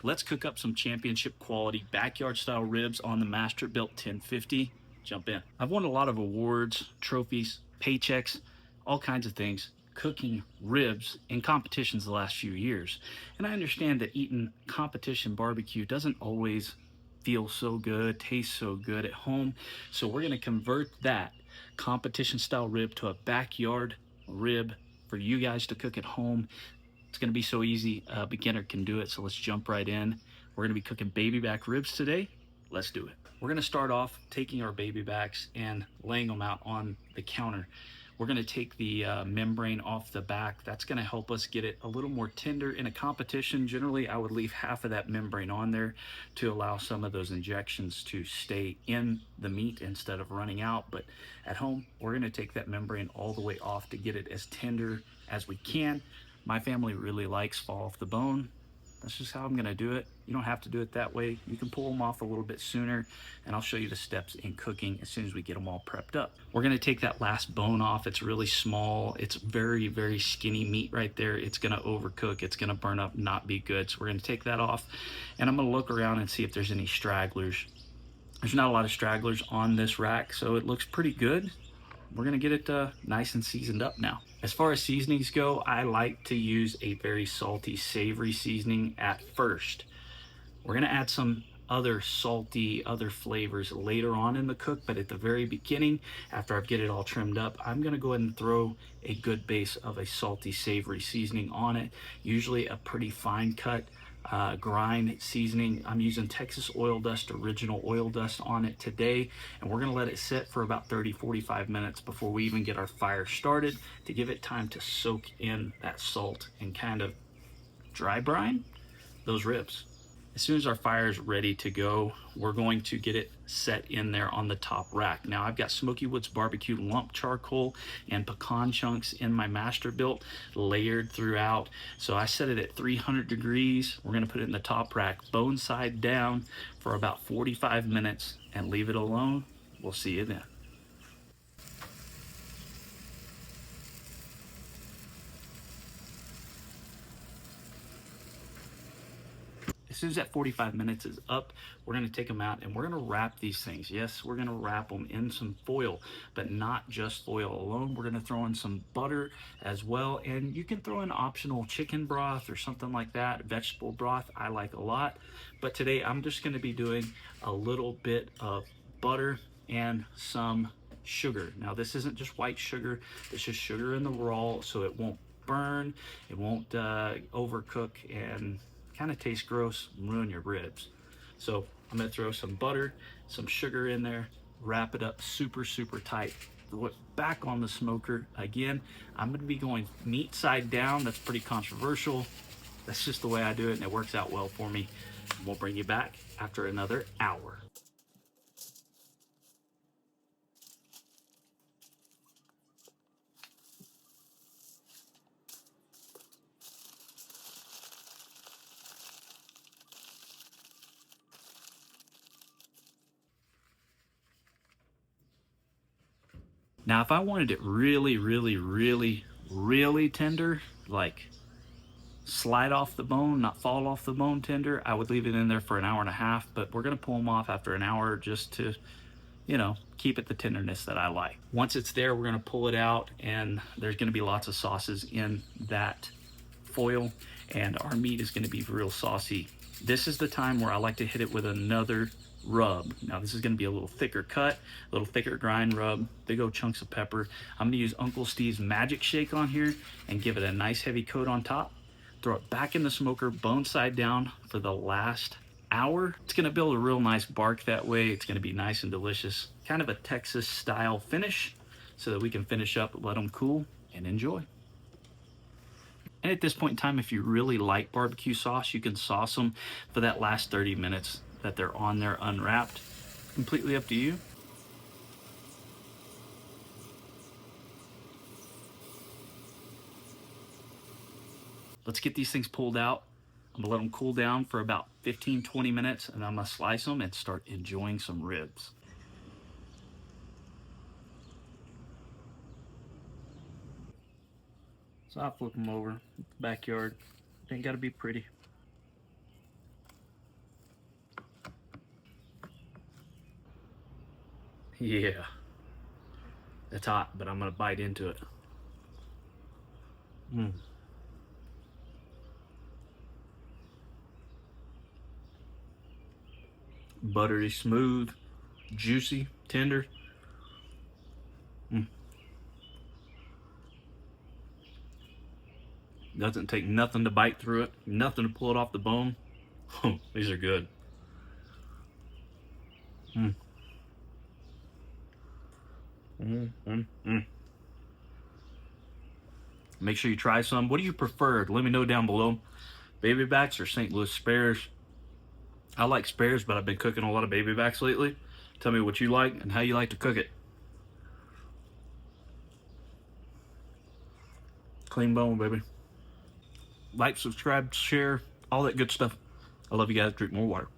Let's cook up some championship quality backyard style ribs on the Masterbuilt 1050. Jump in. I've won a lot of awards, trophies, paychecks, all kinds of things cooking ribs in competitions the last few years. And I understand that eating competition barbecue doesn't always feel so good, taste so good at home. So we're gonna convert that competition style rib to a backyard rib for you guys to cook at home. It's gonna be so easy, a beginner can do it. So let's jump right in. We're gonna be cooking baby back ribs today. Let's do it. We're gonna start off taking our baby backs and laying them out on the counter. We're gonna take the membrane off the back. That's gonna help us get it a little more tender. In a competition, generally I would leave half of that membrane on there to allow some of those injections to stay in the meat instead of running out. But at home, we're gonna take that membrane all the way off to get it as tender as we can. My family really likes fall off the bone. That's just how I'm gonna do it. You don't have to do it that way. You can pull them off a little bit sooner, and I'll show you the steps in cooking as soon as we get them all prepped up. We're gonna take that last bone off. It's really small. It's very, very skinny meat right there. It's gonna overcook. It's gonna burn up, not be good. So we're gonna take that off, and I'm gonna look around and see if there's any stragglers. There's not a lot of stragglers on this rack, so it looks pretty good. We're gonna get it nice and seasoned up now. As far as seasonings go, I like to use a very salty, savory seasoning at first. We're gonna add some other salty, other flavors later on in the cook, but at the very beginning, after I get it all trimmed up, I'm gonna go ahead and throw a good base of a salty, savory seasoning on it. Usually a pretty fine cut grind seasoning. I'm using Texasoildust original oil dust on it today, and we're gonna let it sit for about 30-45 minutes before we even get our fire started to give it time to soak in that salt and kind of dry brine those ribs. As soon as our fire is ready to go, we're going to get it set in there on the top rack. Now I've got Smokey Woods BBQ lump charcoal and pecan chunks in my Masterbuilt layered throughout. So I set it at 300 degrees. We're gonna put it in the top rack, bone side down for about 45 minutes and leave it alone. We'll see you then. As soon as that 45 minutes is up, we're gonna take them out and we're gonna wrap these things. Yes, we're gonna wrap them in some foil, but not just foil alone. We're gonna throw in some butter as well. And you can throw in optional chicken broth or something like that, vegetable broth, I like a lot. But today I'm just gonna be doing a little bit of butter and some sugar. Now this isn't just white sugar, this is sugar in the raw, so it won't burn, it won't overcook and kind of tastes gross and ruin your ribs. So I'm gonna throw some butter, some sugar in there, wrap it up super, super tight. Throw it back on the smoker. Again, I'm gonna be going meat side down. That's pretty controversial. That's just the way I do it, and it works out well for me. We'll bring you back after another hour. Now, if I wanted it really, really, really, really tender, like slide off the bone, not fall off the bone tender, I would leave it in there for an hour and a half, but we're gonna pull them off after an hour just to, you know, keep it the tenderness that I like. Once it's there, we're gonna pull it out, and there's gonna be lots of sauces in that foil, and our meat is gonna be real saucy. This is the time where I like to hit it with another rub. Now this is gonna be a little thicker cut, a little thicker grind rub, big old chunks of pepper. I'm gonna use Uncle Steve's Magic Shake on here and give it a nice heavy coat on top. Throw it back in the smoker, bone side down for the last hour. It's gonna build a real nice bark that way. It's gonna be nice and delicious. Kind of a Texas style finish so that we can finish up, let them cool, and enjoy. And at this point in time, if you really like barbecue sauce, you can sauce them for that last 30 minutes that they're on there unwrapped. Completely up to you. Let's get these things pulled out. I'm gonna let them cool down for about 15-20 minutes, and I'm gonna slice them and start enjoying some ribs. So I'll flip them over. Backyard, ain't gotta be pretty. Yeah. It's hot, but I'm gonna bite into it. Buttery smooth, juicy, tender. Doesn't take nothing to bite through it, nothing to pull it off the bone. These are good. Make sure you try some. What do you prefer? Let me know down below. Baby backs or St. Louis spares? I like spares, but I've been cooking a lot of baby backs lately. Tell me what you like and how you like to cook it. Clean bone, baby. Like, subscribe, share, all that good stuff. I love you guys. Drink more water.